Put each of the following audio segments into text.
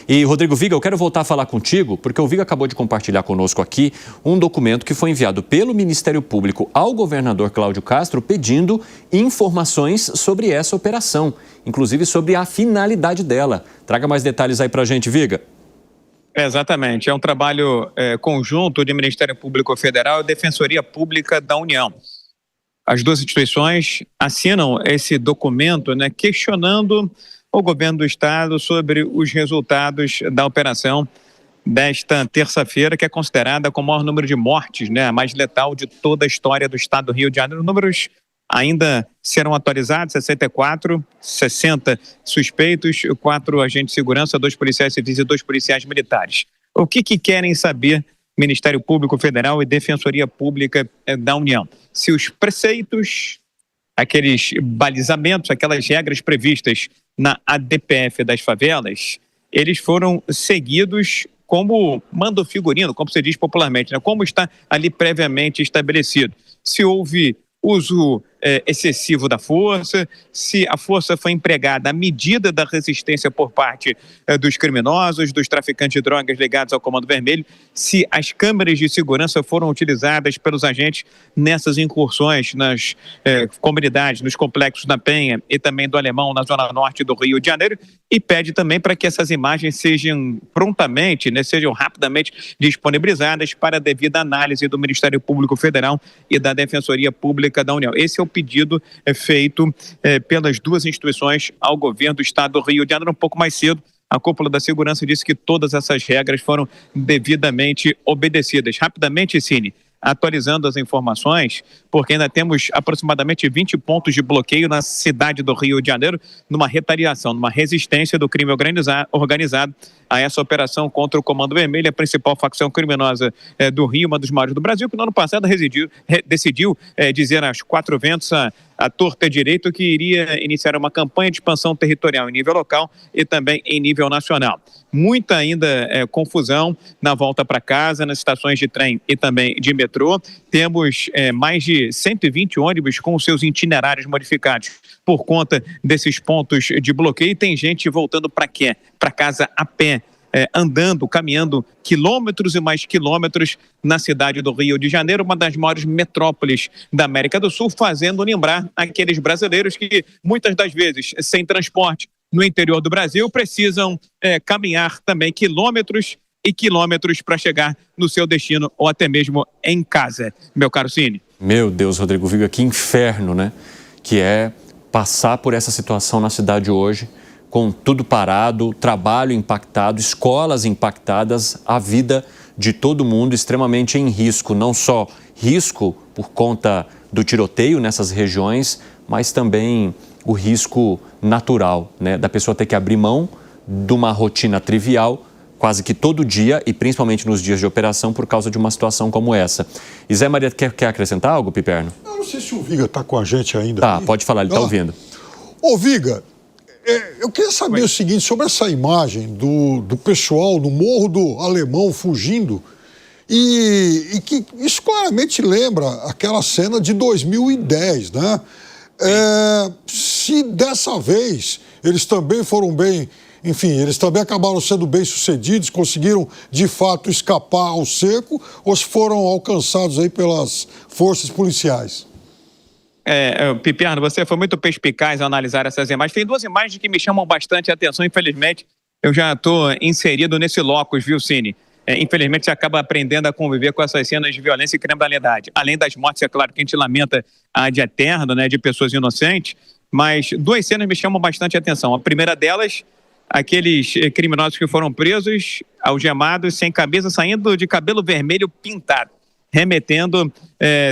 E, Rodrigo Viga, eu quero voltar a falar contigo, porque o Viga acabou de compartilhar conosco aqui um documento que foi enviado pelo Ministério Público ao governador Cláudio Castro pedindo informações sobre essa operação, inclusive sobre a finalidade dela. Traga mais detalhes aí pra gente, Viga. Exatamente, é um trabalho conjunto de Ministério Público Federal e Defensoria Pública da União. As duas instituições assinam esse documento, né, questionando o governo do estado sobre os resultados da operação desta terça-feira, que é considerada com o maior número de mortes, né, a mais letal de toda a história do estado do Rio de Janeiro. Os números ainda serão atualizados: 64, 60 suspeitos, 4 agentes de segurança, 2 policiais civis e 2 policiais militares. O que querem saber Ministério Público Federal e Defensoria Pública da União? Se os preceitos, aqueles balizamentos, aquelas regras previstas na ADPF das favelas, eles foram seguidos como manda o figurino, como se diz popularmente, né? Como está ali previamente estabelecido. Se houve uso excessivo da força, se a força foi empregada à medida da resistência por parte dos criminosos, dos traficantes de drogas ligados ao Comando Vermelho, se as câmeras de segurança foram utilizadas pelos agentes nessas incursões nas comunidades, nos complexos da Penha e também do Alemão, na zona norte do Rio de Janeiro, e pede também para que essas imagens sejam prontamente, né, sejam rapidamente disponibilizadas para a devida análise do Ministério Público Federal e da Defensoria Pública da União. Esse é o pedido feito pelas duas instituições ao governo do estado do Rio de Janeiro. Um pouco mais cedo, a cúpula da segurança disse que todas essas regras foram devidamente obedecidas. Rapidamente, Cine, atualizando as informações, porque ainda temos aproximadamente 20 pontos de bloqueio na cidade do Rio de Janeiro, numa retaliação, numa resistência do crime organizado a essa operação contra o Comando Vermelho, a principal facção criminosa do Rio, uma dos maiores do Brasil, que no ano passado decidiu dizer aos 4 ventos a torta direito que iria iniciar uma campanha de expansão territorial em nível local e também em nível nacional. Muita ainda confusão na volta para casa, nas estações de trem e também de metrô. Temos mais de 120 ônibus com seus itinerários modificados por conta desses pontos de bloqueio. Tem gente voltando para quê? Para casa a pé, andando, caminhando quilômetros e mais quilômetros na cidade do Rio de Janeiro, uma das maiores metrópoles da América do Sul, fazendo lembrar aqueles brasileiros que muitas das vezes, sem transporte no interior do Brasil, precisam caminhar também quilômetros e quilômetros para chegar no seu destino ou até mesmo em casa. Meu caro Cine. Meu Deus, Rodrigo Viga, que inferno, né? Que é passar por essa situação na cidade hoje, com tudo parado, trabalho impactado, escolas impactadas, a vida de todo mundo extremamente em risco. Não só risco por conta do tiroteio nessas regiões, mas também o risco natural, né? Da pessoa ter que abrir mão de uma rotina trivial quase que todo dia e principalmente nos dias de operação por causa de uma situação como essa. E Zé Maria, quer acrescentar algo, Piperno? Eu não sei se o Viga está com a gente ainda. Tá, pode falar, ele está ouvindo. Ô, Viga, eu queria saber o seguinte, sobre essa imagem do pessoal no Morro do Alemão fugindo, e que isso claramente lembra aquela cena de 2010, né? Se dessa vez eles também foram bem, enfim, eles também acabaram sendo bem-sucedidos, conseguiram de fato escapar ao cerco, ou se foram alcançados aí pelas forças policiais? Piperno, você foi muito perspicaz ao analisar essas imagens. Tem 2 imagens que me chamam bastante a atenção, infelizmente. Eu já estou inserido nesse locus, viu, Cine? Infelizmente, você acaba aprendendo a conviver com essas cenas de violência e criminalidade. Além das mortes, é claro que a gente lamenta a de eterno, né, de pessoas inocentes, mas 2 cenas me chamam bastante a atenção. A primeira delas, aqueles criminosos que foram presos, algemados, sem camisa, saindo de cabelo vermelho pintado, remetendo,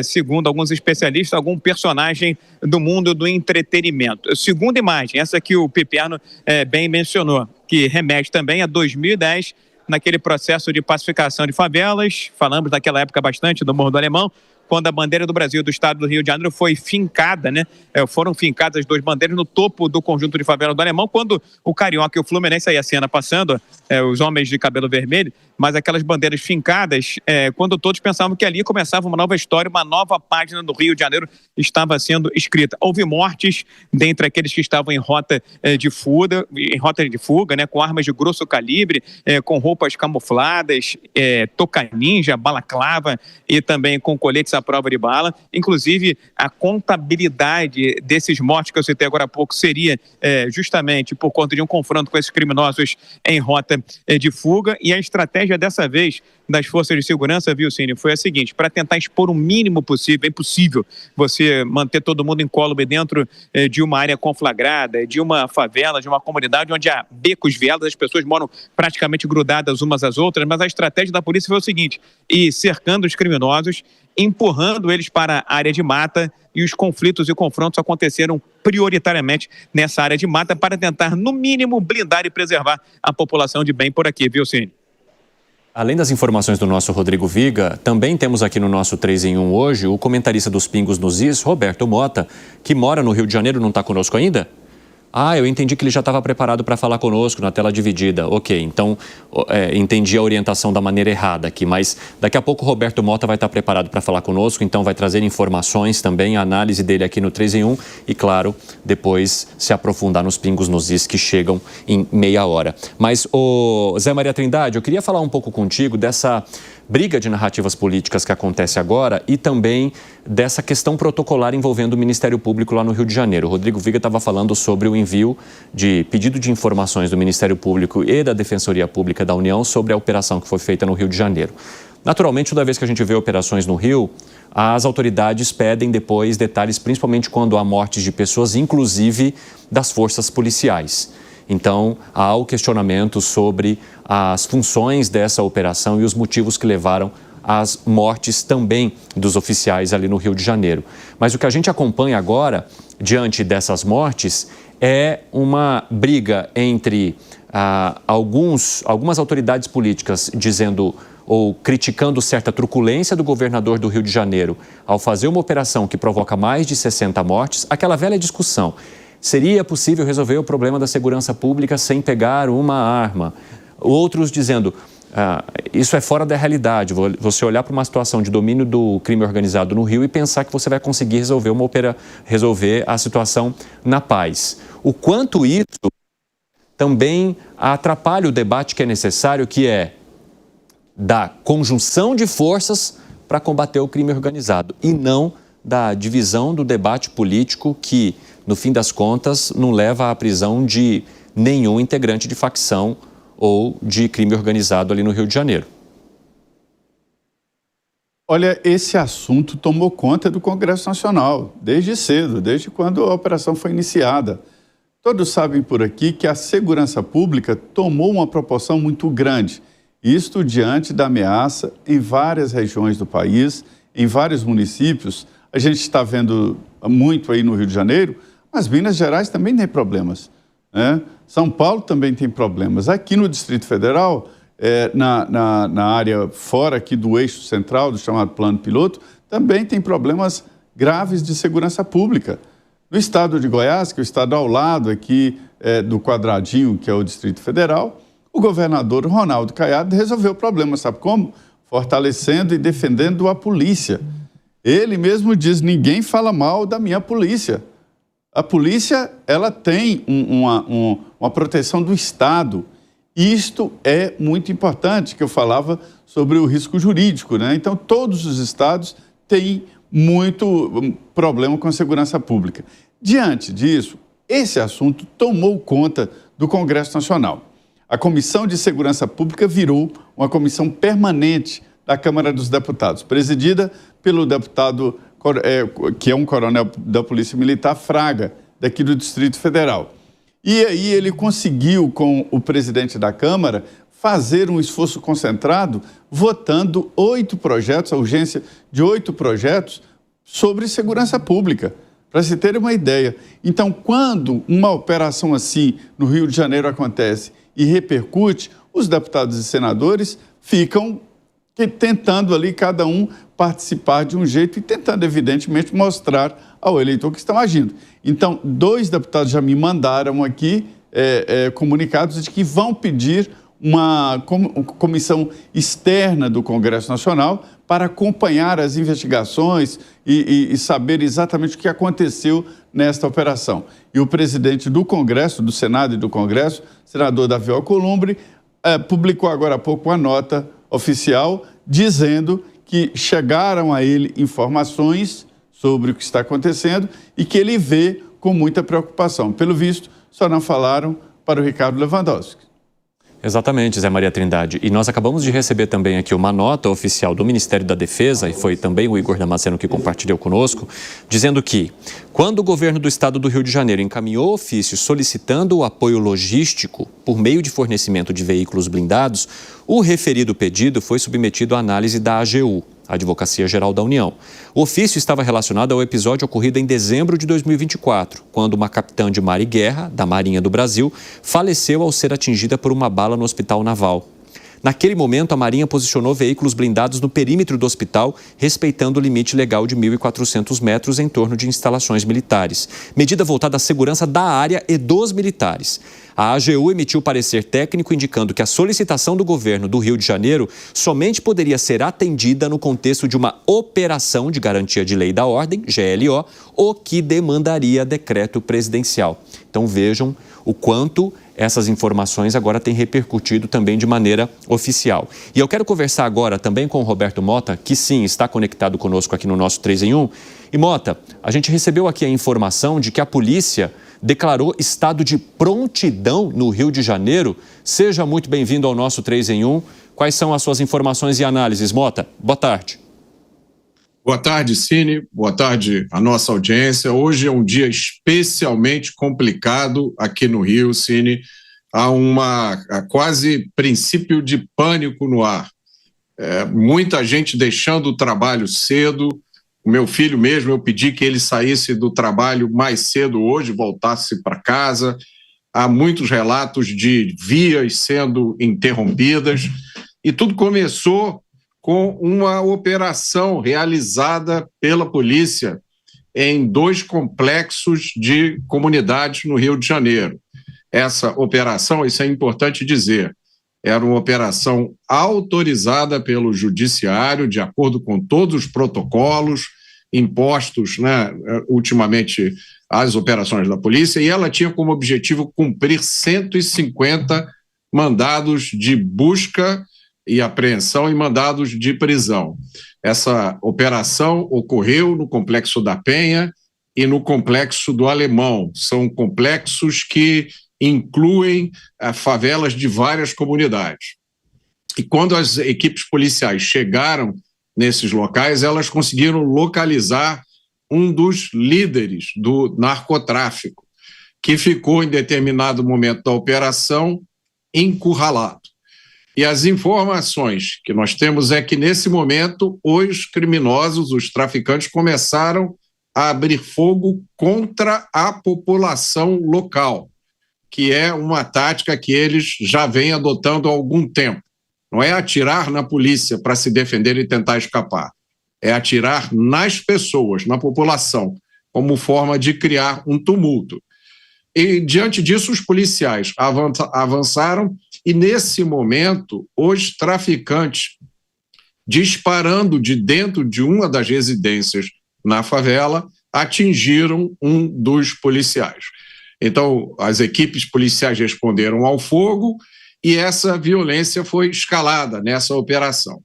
segundo alguns especialistas, algum personagem do mundo do entretenimento. A segunda imagem, essa que o Piperno bem mencionou, que remete também a 2010, naquele processo de pacificação de favelas. Falamos naquela época bastante do Morro do Alemão, quando a bandeira do Brasil, do estado do Rio de Janeiro, foi fincada, né? Foram fincadas as 2 bandeiras no topo do conjunto de favela do Alemão, quando o Carioca e o Fluminense, aí a cena passando, os homens de cabelo vermelho, mas aquelas bandeiras fincadas, quando todos pensavam que ali começava uma nova história, uma nova página do Rio de Janeiro estava sendo escrita. Houve mortes dentre aqueles que estavam em rota de fuga, né, com armas de grosso calibre, com roupas camufladas, toca ninja, balaclava e também com coletes à prova de bala. Inclusive, a contabilidade desses mortos que eu citei agora há pouco seria justamente por conta de um confronto com esses criminosos em rota de fuga. E a estratégia dessa vez das forças de segurança, viu, Cine, foi a seguinte: para tentar expor o mínimo possível, é impossível você manter todo mundo incólume dentro de uma área conflagrada, de uma favela, de uma comunidade onde há becos, vielas, as pessoas moram praticamente grudadas umas às outras, mas a estratégia da polícia foi o seguinte: ir cercando os criminosos, empurrando eles para a área de mata, e os conflitos e confrontos aconteceram prioritariamente nessa área de mata para tentar, no mínimo, blindar e preservar a população de bem por aqui, viu, Cine? Além das informações do nosso Rodrigo Viga, também temos aqui no nosso 3 em 1 hoje o comentarista dos Pingos nos Is, Roberto Mota, que mora no Rio de Janeiro. Não está conosco ainda? Eu entendi que ele já estava preparado para falar conosco na tela dividida. Ok, então entendi a orientação da maneira errada aqui, mas daqui a pouco o Roberto Mota vai estar preparado para falar conosco, então vai trazer informações também, a análise dele aqui no 3 em 1 e, claro, depois se aprofundar nos Pingos nos Is que chegam em meia hora. Mas, Zé Maria Trindade, eu queria falar um pouco contigo dessa briga de narrativas políticas que acontece agora e também dessa questão protocolar envolvendo o Ministério Público lá no Rio de Janeiro. O Rodrigo Viga estava falando sobre o envio de pedido de informações do Ministério Público e da Defensoria Pública da União sobre a operação que foi feita no Rio de Janeiro. Naturalmente, toda vez que a gente vê operações no Rio, as autoridades pedem depois detalhes, principalmente quando há mortes de pessoas, inclusive das forças policiais. Então, há o questionamento sobre as funções dessa operação e os motivos que levaram às mortes também dos oficiais ali no Rio de Janeiro. Mas o que a gente acompanha agora, diante dessas mortes, é uma briga entre algumas autoridades políticas dizendo ou criticando certa truculência do governador do Rio de Janeiro ao fazer uma operação que provoca mais de 60 mortes, aquela velha discussão. Seria possível resolver o problema da segurança pública sem pegar uma arma? Outros dizendo, isso é fora da realidade. Você olhar para uma situação de domínio do crime organizado no Rio e pensar que você vai conseguir resolver a situação na paz. O quanto isso também atrapalha o debate que é necessário, que é da conjunção de forças para combater o crime organizado e não da divisão do debate político que, no fim das contas, não leva à prisão de nenhum integrante de facção ou de crime organizado ali no Rio de Janeiro. Olha, esse assunto tomou conta do Congresso Nacional, desde cedo, desde quando a operação foi iniciada. Todos sabem por aqui que a segurança pública tomou uma proporção muito grande, isto diante da ameaça em várias regiões do país, em vários municípios. A gente está vendo muito aí no Rio de Janeiro, mas Minas Gerais também tem problemas, né? São Paulo também tem problemas. Aqui no Distrito Federal, na área fora aqui do eixo central, do chamado Plano Piloto, também tem problemas graves de segurança pública. No estado de Goiás, que é o estado ao lado aqui do quadradinho, que é o Distrito Federal, o governador Ronaldo Caiado resolveu o problema, sabe como? Fortalecendo e defendendo a polícia. Ele mesmo diz, ninguém fala mal da minha polícia. A polícia, ela tem uma proteção do Estado. Isto é muito importante, que eu falava sobre o risco jurídico, né? Então, todos os estados têm muito problema com a segurança pública. Diante disso, esse assunto tomou conta do Congresso Nacional. A Comissão de Segurança Pública virou uma comissão permanente da Câmara dos Deputados, presidida pelo deputado, que é um coronel da Polícia Militar, Fraga, daqui do Distrito Federal. E aí ele conseguiu, com o presidente da Câmara, fazer um esforço concentrado, votando 8 projetos, a urgência de 8 projetos sobre segurança pública, para se ter uma ideia. Então, quando uma operação assim no Rio de Janeiro acontece e repercute, os deputados e senadores ficam tentando ali, cada um participar de um jeito e tentando, evidentemente, mostrar ao eleitor que estão agindo. Então, 2 deputados já me mandaram aqui comunicados de que vão pedir uma comissão externa do Congresso Nacional para acompanhar as investigações e saber exatamente o que aconteceu nesta operação. E o presidente do Congresso, do Senado e do Congresso, senador Davi Alcolumbre, publicou agora há pouco uma nota oficial dizendo que chegaram a ele informações sobre o que está acontecendo e que ele vê com muita preocupação. Pelo visto, só não falaram para o Ricardo Lewandowski. Exatamente, Zé Maria Trindade. E nós acabamos de receber também aqui uma nota oficial do Ministério da Defesa, e foi também o Igor Damasceno que compartilhou conosco, dizendo que, quando o governo do estado do Rio de Janeiro encaminhou ofício solicitando o apoio logístico por meio de fornecimento de veículos blindados, o referido pedido foi submetido à análise da AGU, Advocacia Geral da União. O ofício estava relacionado ao episódio ocorrido em dezembro de 2024, quando uma capitã de mar e guerra, da Marinha do Brasil, faleceu ao ser atingida por uma bala no Hospital Naval. Naquele momento, a Marinha posicionou veículos blindados no perímetro do hospital, respeitando o limite legal de 1.400 metros em torno de instalações militares. Medida voltada à segurança da área e dos militares. A AGU emitiu parecer técnico indicando que a solicitação do governo do Rio de Janeiro somente poderia ser atendida no contexto de uma operação de garantia de lei da ordem, GLO, o que demandaria decreto presidencial. Então vejam o quanto essas informações agora têm repercutido também de maneira oficial. E eu quero conversar agora também com o Roberto Mota, que sim, está conectado conosco aqui no nosso 3 em 1. E Mota, a gente recebeu aqui a informação de que a polícia declarou estado de prontidão no Rio de Janeiro. Seja muito bem-vindo ao nosso 3 em 1. Quais são as suas informações e análises, Mota? Boa tarde. Boa tarde, Cine. Boa tarde à nossa audiência. Hoje é um dia especialmente complicado aqui no Rio, Cine. Há quase princípio de pânico no ar. Muita gente deixando o trabalho cedo. O meu filho mesmo, eu pedi que ele saísse do trabalho mais cedo hoje, voltasse para casa. Há muitos relatos de vias sendo interrompidas. E tudo começou com uma operação realizada pela polícia em 2 complexos de comunidades no Rio de Janeiro. Essa operação, isso é importante dizer, era uma operação autorizada pelo Judiciário, de acordo com todos os protocolos impostos, ultimamente, às operações da polícia, e ela tinha como objetivo cumprir 150 mandados de busca e apreensão e mandados de prisão. Essa operação ocorreu no Complexo da Penha e no Complexo do Alemão. São complexos que incluem favelas de várias comunidades. E quando as equipes policiais chegaram nesses locais, elas conseguiram localizar um dos líderes do narcotráfico, que ficou em determinado momento da operação encurralado. E as informações que nós temos é que, nesse momento, os criminosos, os traficantes, começaram a abrir fogo contra a população local, que é uma tática que eles já vêm adotando há algum tempo. Não é atirar na polícia para se defender e tentar escapar. É atirar nas pessoas, na população, como forma de criar um tumulto. E, diante disso, os policiais avançaram e, nesse momento, os traficantes, disparando de dentro de uma das residências na favela, atingiram um dos policiais. Então, as equipes policiais responderam ao fogo e essa violência foi escalada nessa operação.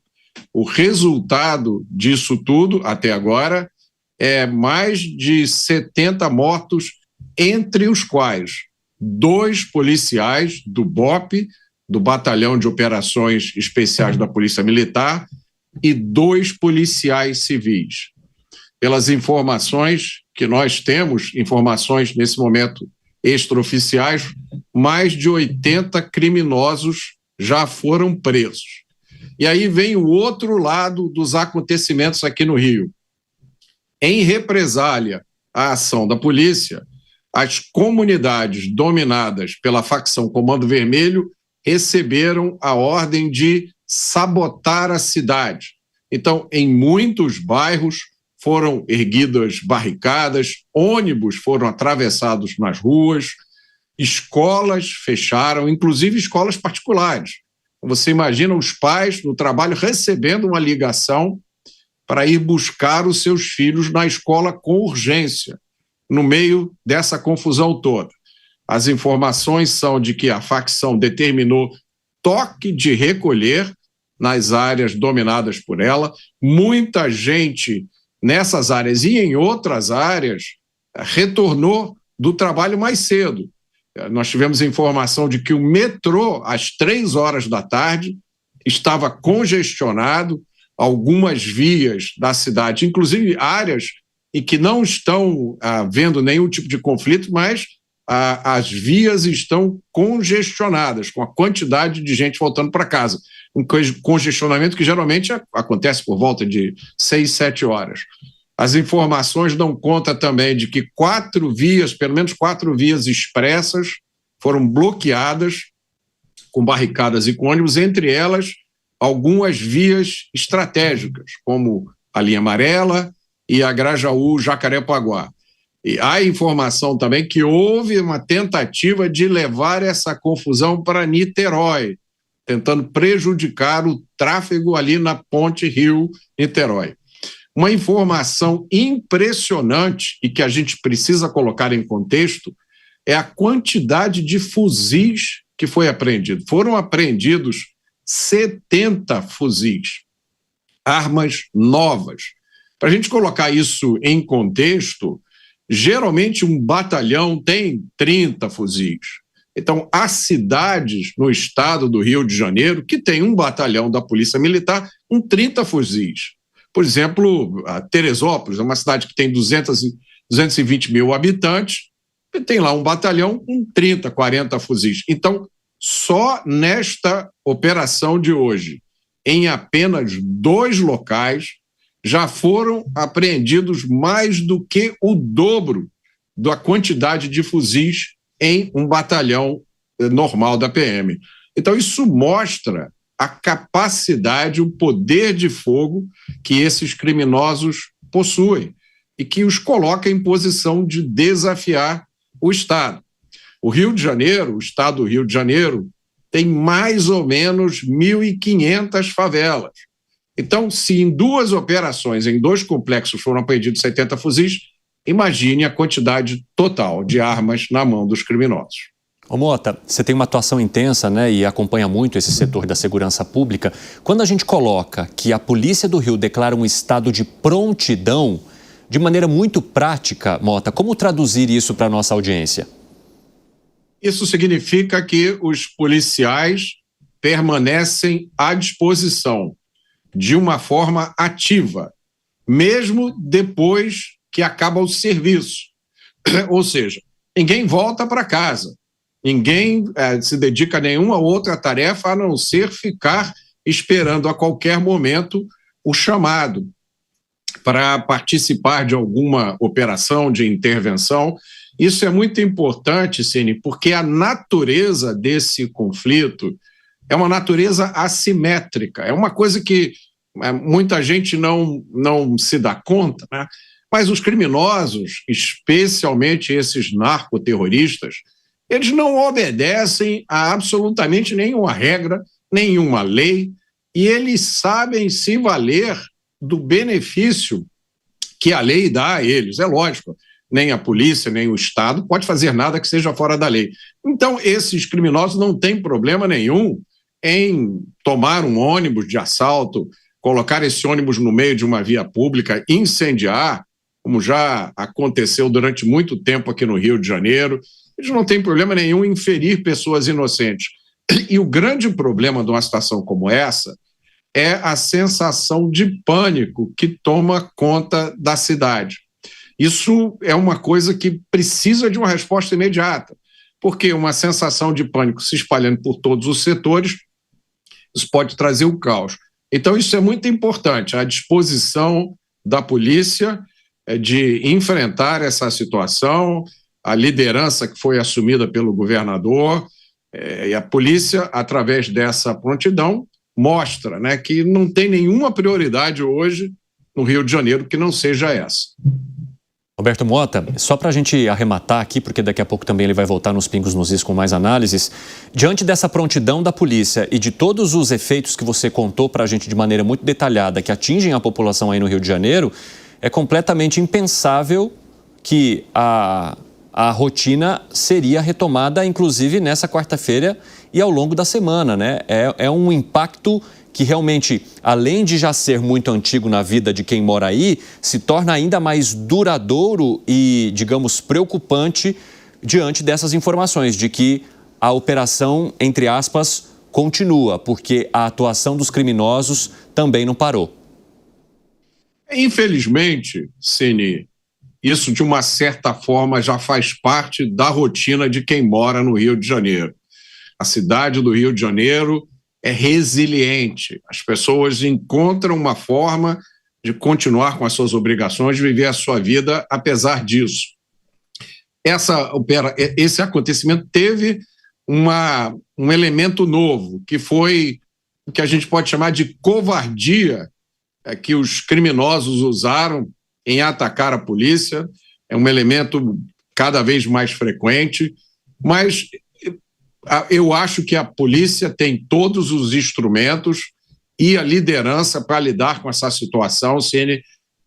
O resultado disso tudo, até agora, é mais de 70 mortos, entre os quais 2 policiais do BOP, do Batalhão de Operações Especiais da Polícia Militar, e 2 policiais civis. Pelas informações que nós temos, informações nesse momento extraoficiais, mais de 80 criminosos já foram presos. E aí vem o outro lado dos acontecimentos aqui no Rio. Em represália à ação da polícia, as comunidades dominadas pela facção Comando Vermelho receberam a ordem de sabotar a cidade. Então, em muitos bairros foram erguidas barricadas, ônibus foram atravessados nas ruas, escolas fecharam, inclusive escolas particulares. Você imagina os pais no trabalho recebendo uma ligação para ir buscar os seus filhos na escola com urgência, no meio dessa confusão toda. As informações são de que a facção determinou toque de recolher nas áreas dominadas por ela. Muita gente nessas áreas e em outras áreas retornou do trabalho mais cedo. Nós tivemos informação de que o metrô, às 3 horas da tarde, estava congestionado, algumas vias da cidade, inclusive áreas em que não estão havendo nenhum tipo de conflito, mas as vias estão congestionadas, com a quantidade de gente voltando para casa. Um congestionamento que geralmente acontece por volta de 6, 7 horas. As informações dão conta também de que pelo menos 4 vias expressas foram bloqueadas com barricadas e com ônibus, entre elas algumas vias estratégicas, como a linha amarela e a Grajaú-Jacarepaguá. E há informação também que houve uma tentativa de levar essa confusão para Niterói, tentando prejudicar o tráfego ali na ponte Rio-Niterói. Uma informação impressionante e que a gente precisa colocar em contexto é a quantidade de fuzis que foi apreendido. Foram apreendidos 70 fuzis, armas novas. Para a gente colocar isso em contexto, geralmente um batalhão tem 30 fuzis. Então, há cidades no estado do Rio de Janeiro que tem um batalhão da Polícia Militar com 30 fuzis. Por exemplo, a Teresópolis é uma cidade que tem 220 mil habitantes e tem lá um batalhão com 30, 40 fuzis. Então, só nesta operação de hoje, em apenas 2 locais, já foram apreendidos mais do que o dobro da quantidade de fuzis em um batalhão normal da PM. Então, isso mostra a capacidade, o poder de fogo que esses criminosos possuem e que os coloca em posição de desafiar o Estado. O Rio de Janeiro, o Estado do Rio de Janeiro, tem mais ou menos 1.500 favelas. Então, se em 2 operações, em 2 complexos foram apreendidos 70 fuzis, imagine a quantidade total de armas na mão dos criminosos. Ô Mota, você tem uma atuação intensa, né, e acompanha muito esse setor da segurança pública. Quando a gente coloca que a Polícia do Rio declara um estado de prontidão, de maneira muito prática, Mota, como traduzir isso para a nossa audiência? Isso significa que os policiais permanecem à disposição de uma forma ativa, mesmo depois que acaba o serviço. Ou seja, ninguém volta para casa, ninguém se dedica a nenhuma outra tarefa a não ser ficar esperando a qualquer momento o chamado para participar de alguma operação de intervenção. Isso é muito importante, Cine, porque a natureza desse conflito é uma natureza assimétrica, é uma coisa que muita gente não se dá conta, né? Mas os criminosos, especialmente esses narcoterroristas, eles não obedecem a absolutamente nenhuma regra, nenhuma lei, e eles sabem se valer do benefício que a lei dá a eles. É lógico, nem a polícia, nem o Estado pode fazer nada que seja fora da lei. Então, esses criminosos não têm problema nenhum em tomar um ônibus de assalto, colocar esse ônibus no meio de uma via pública, incendiar, como já aconteceu durante muito tempo aqui no Rio de Janeiro. Eles não têm problema nenhum em ferir pessoas inocentes. E o grande problema de uma situação como essa é a sensação de pânico que toma conta da cidade. Isso é uma coisa que precisa de uma resposta imediata, porque uma sensação de pânico se espalhando por todos os setores, isso pode trazer o caos. Então, isso é muito importante, a disposição da polícia de enfrentar essa situação, a liderança que foi assumida pelo governador, e a polícia, através dessa prontidão, mostra, né, que não tem nenhuma prioridade hoje no Rio de Janeiro que não seja essa. Roberto Mota, só para a gente arrematar aqui, porque daqui a pouco também ele vai voltar nos Pingos nos Is com mais análises. Diante dessa prontidão da polícia e de todos os efeitos que você contou para a gente de maneira muito detalhada, que atingem a população aí no Rio de Janeiro, é completamente impensável que a rotina seria retomada, inclusive nessa quarta-feira e ao longo da semana, né? É um impacto que realmente, além de já ser muito antigo na vida de quem mora aí, se torna ainda mais duradouro e, digamos, preocupante diante dessas informações de que a operação, entre aspas, continua, porque a atuação dos criminosos também não parou. Infelizmente, Cine, isso de uma certa forma já faz parte da rotina de quem mora no Rio de Janeiro. A cidade do Rio de Janeiro é resiliente. As pessoas encontram uma forma de continuar com as suas obrigações, de viver a sua vida apesar disso. Esse acontecimento teve um elemento novo, que foi o que a gente pode chamar de covardia que os criminosos usaram em atacar a polícia. É um elemento cada vez mais frequente, mas eu acho que a polícia tem todos os instrumentos e a liderança para lidar com essa situação.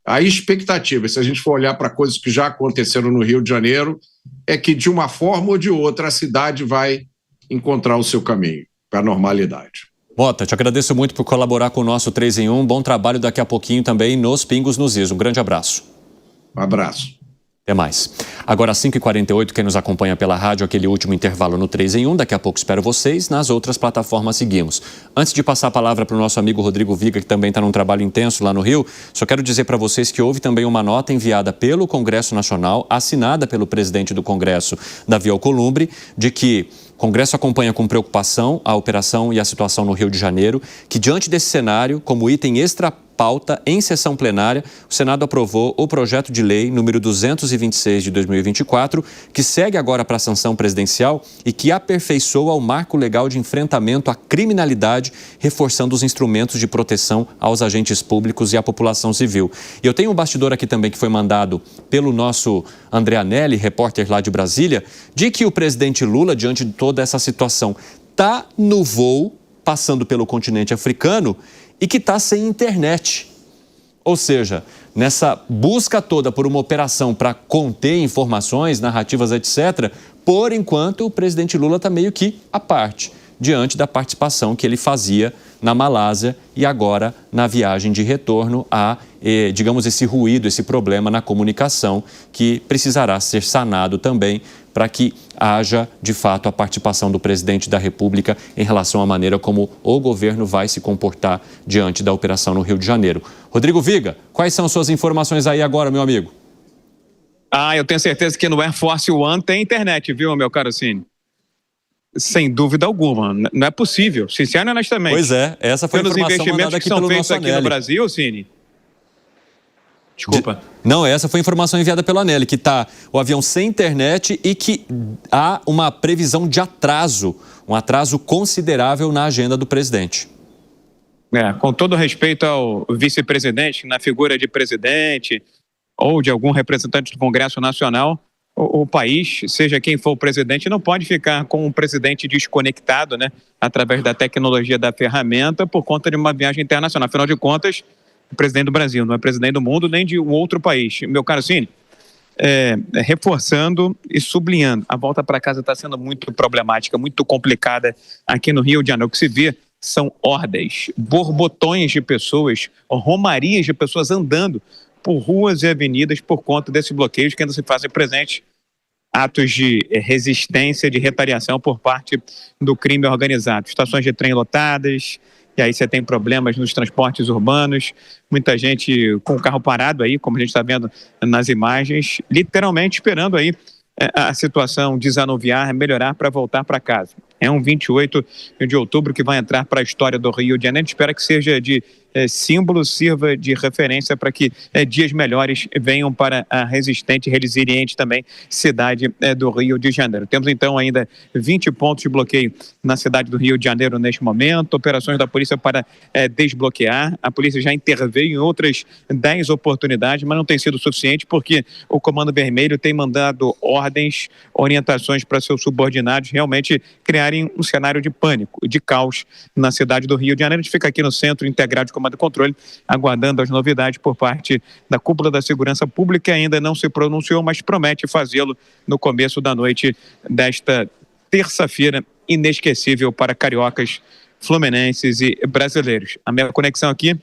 A expectativa, se a gente for olhar para coisas que já aconteceram no Rio de Janeiro, é que de uma forma ou de outra a cidade vai encontrar o seu caminho para a normalidade. Mota, te agradeço muito por colaborar com o nosso 3 em 1. Bom trabalho daqui a pouquinho também nos Pingos nos Is. Um grande abraço. Um abraço. Até mais. Agora, 5h48, quem nos acompanha pela rádio, aquele último intervalo no 3 em 1. Daqui a pouco espero vocês. Nas outras plataformas seguimos. Antes de passar a palavra para o nosso amigo Rodrigo Viga, que também está num trabalho intenso lá no Rio, só quero dizer para vocês que houve também uma nota enviada pelo Congresso Nacional, assinada pelo presidente do Congresso, Davi Alcolumbre, de que o Congresso acompanha com preocupação a operação e a situação no Rio de Janeiro, que diante desse cenário, como item extra-pauta em sessão plenária, o Senado aprovou o projeto de lei número 226 de 2024, que segue agora para a sanção presidencial e que aperfeiçoa o marco legal de enfrentamento à criminalidade, reforçando os instrumentos de proteção aos agentes públicos e à população civil. E eu tenho um bastidor aqui também que foi mandado pelo nosso André Anelli, repórter lá de Brasília, de que o presidente Lula, diante de toda essa situação, está no voo, passando pelo continente africano e que está sem internet. Ou seja, nessa busca toda por uma operação para conter informações, narrativas, etc., por enquanto o presidente Lula está meio que à parte, diante da participação que ele fazia na Malásia e agora na viagem de retorno a, digamos, esse ruído, esse problema na comunicação que precisará ser sanado também para que haja, de fato, a participação do presidente da República em relação à maneira como o governo vai se comportar diante da operação no Rio de Janeiro. Rodrigo Viga, quais são suas informações aí agora, meu amigo? Eu tenho certeza que no Air Force One tem internet, viu, meu caro Cine? Sem dúvida alguma. Não é possível, sincero e honestamente. Pois é, essa foi a informação mandada aqui pelo nosso Anelli. Pelos investimentos que são feitos aqui no Brasil, Cine. Desculpa. Não, essa foi a informação enviada pelo Anelli, que está o avião sem internet e que há uma previsão de atraso, um atraso considerável na agenda do presidente. Com todo respeito ao vice-presidente, na figura de presidente ou de algum representante do Congresso Nacional, o país, seja quem for o presidente, não pode ficar com um presidente desconectado, né, através da tecnologia da ferramenta por conta de uma viagem internacional. Afinal de contas, o presidente do Brasil não é presidente do mundo nem de um outro país. Meu caro Cine, reforçando e sublinhando, a volta para casa está sendo muito problemática, muito complicada aqui no Rio de Janeiro. O que se vê são hordas, borbotões de pessoas, romarias de pessoas andando por ruas e avenidas por conta desses bloqueios que ainda se fazem presentes, atos de resistência, de retaliação por parte do crime organizado. Estações de trem lotadas, e aí você tem problemas nos transportes urbanos, muita gente com o carro parado aí, como a gente está vendo nas imagens, literalmente esperando aí a situação desanuviar, melhorar para voltar para casa. É um 28 de outubro que vai entrar para a história do Rio de Janeiro. Espera que seja de símbolo, sirva de referência para que dias melhores venham para a resistente e resiliente também cidade do Rio de Janeiro. Temos então ainda 20 pontos de bloqueio na cidade do Rio de Janeiro neste momento, operações da polícia para desbloquear. A polícia já interveio em outras 10 oportunidades, mas não tem sido suficiente porque o Comando Vermelho tem mandado ordens, orientações para seus subordinados realmente criarem um cenário de pânico, de caos na cidade do Rio de Janeiro. A gente fica aqui no Centro Integrado de Comando e Controle, aguardando as novidades por parte da cúpula da segurança pública, que ainda não se pronunciou, mas promete fazê-lo no começo da noite desta terça-feira inesquecível para cariocas, fluminenses e brasileiros. A minha conexão aqui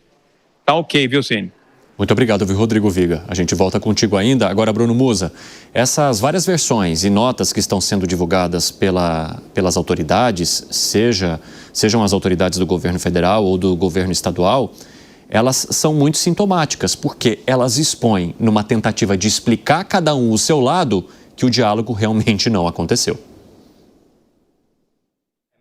tá ok, viu, Cine? Muito obrigado, viu, Rodrigo Viga. A gente volta contigo ainda. Agora, Bruno Musa, essas várias versões e notas que estão sendo divulgadas pelas autoridades, sejam as autoridades do governo federal ou do governo estadual, elas são muito sintomáticas, porque elas expõem, numa tentativa de explicar a cada um o seu lado, que o diálogo realmente não aconteceu.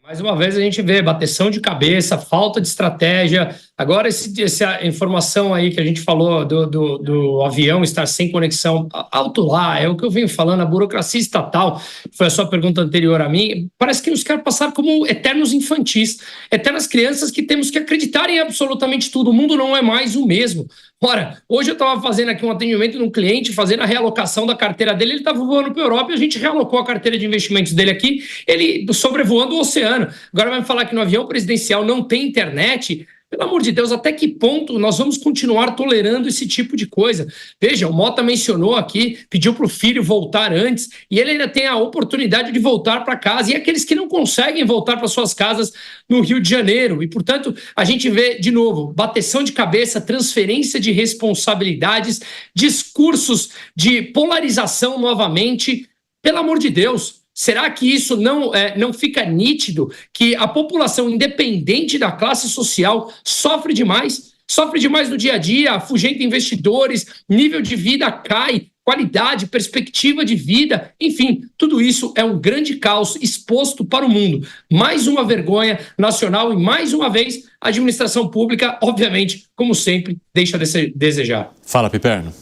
Mais uma vez a gente vê bateção de cabeça, falta de estratégia. Agora essa informação aí que a gente falou do avião estar sem conexão, alto lá, é o que eu venho falando, a burocracia estatal, foi a sua pergunta anterior a mim, parece que os caras passaram como eternos infantis, eternas crianças que temos que acreditar em absolutamente tudo, o mundo não é mais o mesmo. Ora, hoje eu estava fazendo aqui um atendimento num cliente, fazendo a realocação da carteira dele, ele estava voando para a Europa e a gente realocou a carteira de investimentos dele aqui, ele sobrevoando o oceano. Agora vai me falar que no avião presidencial não tem internet? Pelo amor de Deus, até que ponto nós vamos continuar tolerando esse tipo de coisa? Veja, o Mota mencionou aqui, pediu para o filho voltar antes, e ele ainda tem a oportunidade de voltar para casa, e aqueles que não conseguem voltar para suas casas no Rio de Janeiro. E, portanto, a gente vê, de novo, bateção de cabeça, transferência de responsabilidades, discursos de polarização novamente. Pelo amor de Deus, será que isso não fica nítido que a população, independente da classe social, sofre demais? Sofre demais no dia a dia, afugenta investidores, nível de vida cai, qualidade, perspectiva de vida, enfim, tudo isso é um grande caos exposto para o mundo. Mais uma vergonha nacional e, mais uma vez, a administração pública, obviamente, como sempre, deixa a desejar. Fala, Piperno.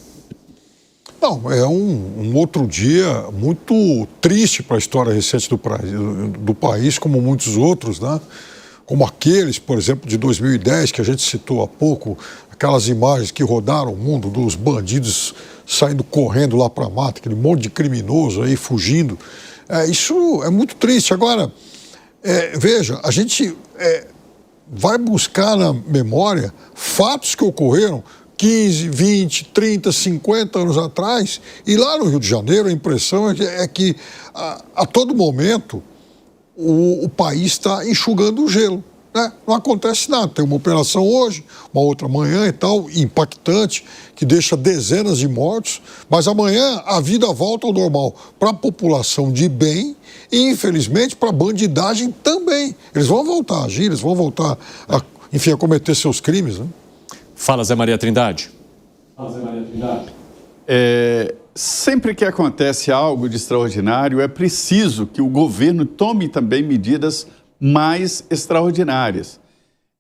Não, é um outro dia muito triste para a história recente do país, como muitos outros, né? Como aqueles, por exemplo, de 2010, que a gente citou há pouco, aquelas imagens que rodaram o mundo dos bandidos saindo correndo lá para a mata, aquele monte de criminoso aí fugindo. Isso é muito triste. Agora, veja, a gente vai buscar na memória fatos que ocorreram 15, 20, 30, 50 anos atrás, e lá no Rio de Janeiro a impressão é que a todo momento o país está enxugando o gelo, né? Não acontece nada, tem uma operação hoje, uma outra amanhã e tal, impactante, que deixa dezenas de mortos, mas amanhã a vida volta ao normal para a população de bem e, infelizmente, para a bandidagem também. Eles vão voltar a agir, eles vão voltar a cometer seus crimes, né? Fala, Zé Maria Trindade. Sempre que acontece algo de extraordinário, é preciso que o governo tome também medidas mais extraordinárias.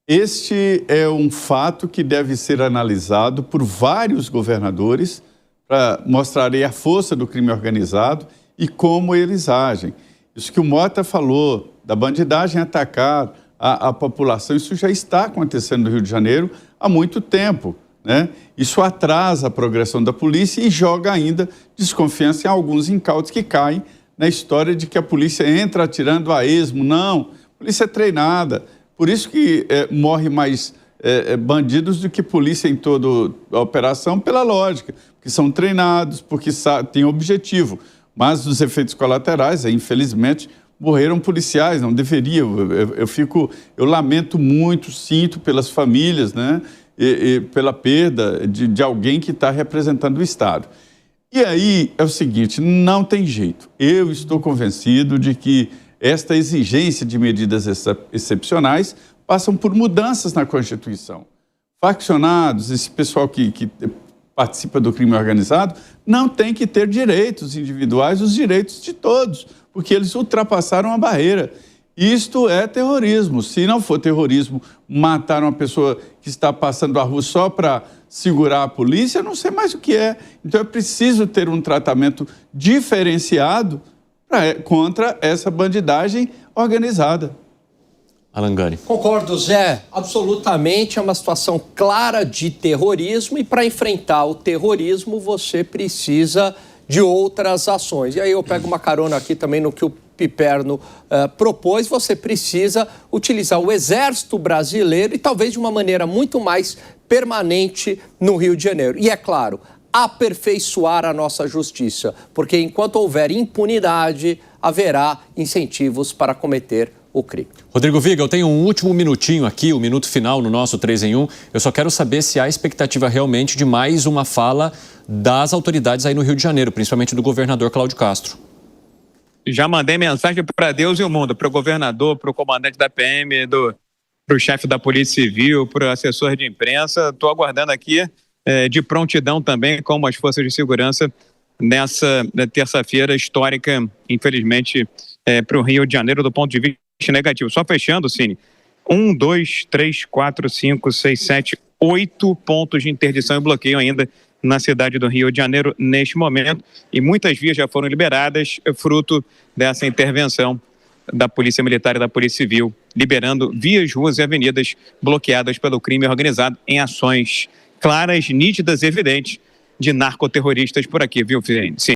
Este é um fato que deve ser analisado por vários governadores para mostrar a força do crime organizado e como eles agem. Isso que o Mota falou, da bandidagem atacar a população, isso já está acontecendo no Rio de Janeiro há muito tempo, né? Isso atrasa a progressão da polícia e joga ainda desconfiança em alguns incautos que caem na história de que a polícia entra atirando a esmo. Não, a polícia é treinada. Por isso que morre mais bandidos do que polícia em toda a operação, pela lógica, porque são treinados, porque têm objetivo. Mas os efeitos colaterais, infelizmente, morreram policiais, não deveria. Eu lamento muito, sinto pelas famílias, né? E pela perda de alguém que está representando o Estado. E aí é o seguinte, não tem jeito. Eu estou convencido de que esta exigência de medidas excepcionais passam por mudanças na Constituição. Faccionados, esse pessoal que participa do crime organizado, não tem que ter direitos individuais, os direitos de todos, porque eles ultrapassaram a barreira. Isto é terrorismo. Se não for terrorismo, matar uma pessoa que está passando a rua só para segurar a polícia, eu não sei mais o que é. Então é preciso ter um tratamento diferenciado contra essa bandidagem organizada. Alan Gani. Concordo, Zé. Absolutamente, é uma situação clara de terrorismo e para enfrentar o terrorismo você precisa de outras ações. E aí eu pego uma carona aqui também no que o Piperno propôs, você precisa utilizar o Exército Brasileiro e talvez de uma maneira muito mais permanente no Rio de Janeiro. E é claro, aperfeiçoar a nossa justiça, porque enquanto houver impunidade, haverá incentivos para cometer o crime. Rodrigo Viga, eu tenho um último minutinho aqui, o minuto final no nosso 3 em 1. Eu só quero saber se há expectativa realmente de mais uma fala das autoridades aí no Rio de Janeiro, principalmente do governador Cláudio Castro. Já mandei mensagem para Deus e o mundo, para o governador, para o comandante da PM, para o chefe da Polícia Civil, para o assessor de imprensa. Estou aguardando aqui de prontidão também, como as forças de segurança, nessa terça-feira histórica, infelizmente, para o Rio de Janeiro, do ponto de vista negativo. Só fechando, Cine, 1, 2, 3, 4, 5, 6, 7, 8 pontos de interdição e bloqueio ainda na cidade do Rio de Janeiro neste momento, e muitas vias já foram liberadas, fruto dessa intervenção da Polícia Militar e da Polícia Civil, liberando vias, ruas e avenidas bloqueadas pelo crime organizado em ações claras, nítidas e evidentes de narcoterroristas por aqui, viu, Sim.